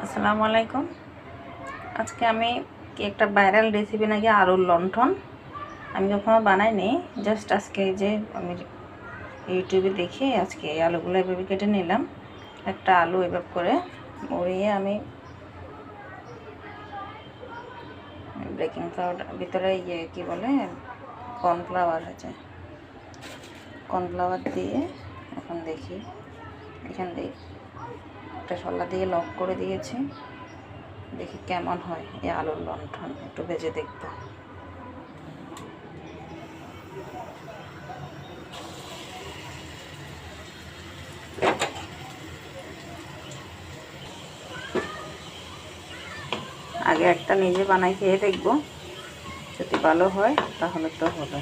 আসসালামু আলাইকুম। আজকে আমি একটা ভাইরাল রেসিপি নাকি আলুর লণ্ঠন। আমি কখনো বানাইনি, জাস্ট আজকে যে আমি ইউটিউবে দেখে আজকে এই আলুগুলো এভাবে কেটে নিলাম। একটা আলু এভাবে করে মুড়িয়ে আমি বেকিং পাউডার ভিতরে কি বলে কর্নফ্লাওয়ার আছে, কর্নফ্লাওয়ার দিয়ে এখন দেখি এখান দিয়ে একটা শলা দিয়ে লক করে দিয়েছি। দেখি কেমন হয় এই আলুর লণ্ঠন, একটু ভেজে দেখব। আগে একটা নিজে বানাই খেয়ে দেখব, যদি ভালো হয় তাহলে তো হবে।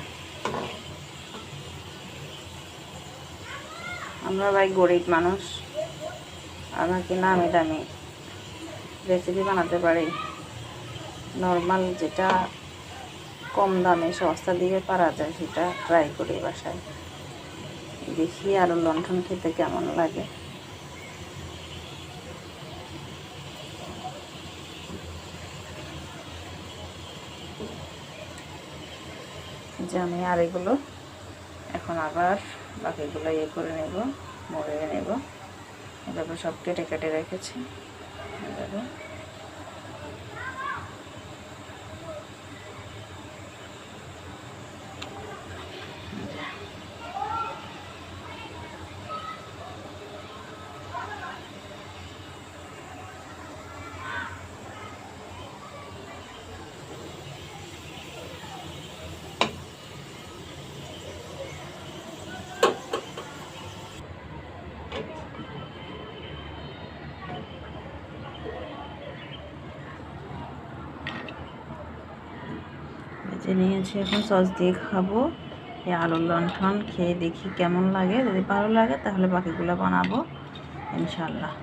আমরা ভাই গরিব মানুষ, আমরা কি নামি দামি রেসিপি বানাতে পারি? নর্মাল যেটা কম দামে সস্তা দিয়ে পারা যায় সেটা ট্রাই করি বাসায়, দেখি আলুর লণ্ঠন খেতে কেমন লাগে। যে আমি আর এগুলো এখন আবার বাকিগুলো করে নেব, মরিয়ে নেব। এভাবে সব কেটে কেটে রেখেছি। এভাবে ভেজে নিয়েছি, এখন সস দিয়ে খাবো। এই আলুর লণ্ঠন খেয়ে দেখি কেমন লাগে, যদি ভালো লাগে তাহলে বাকিগুলো বানাবো ইনশাল্লাহ।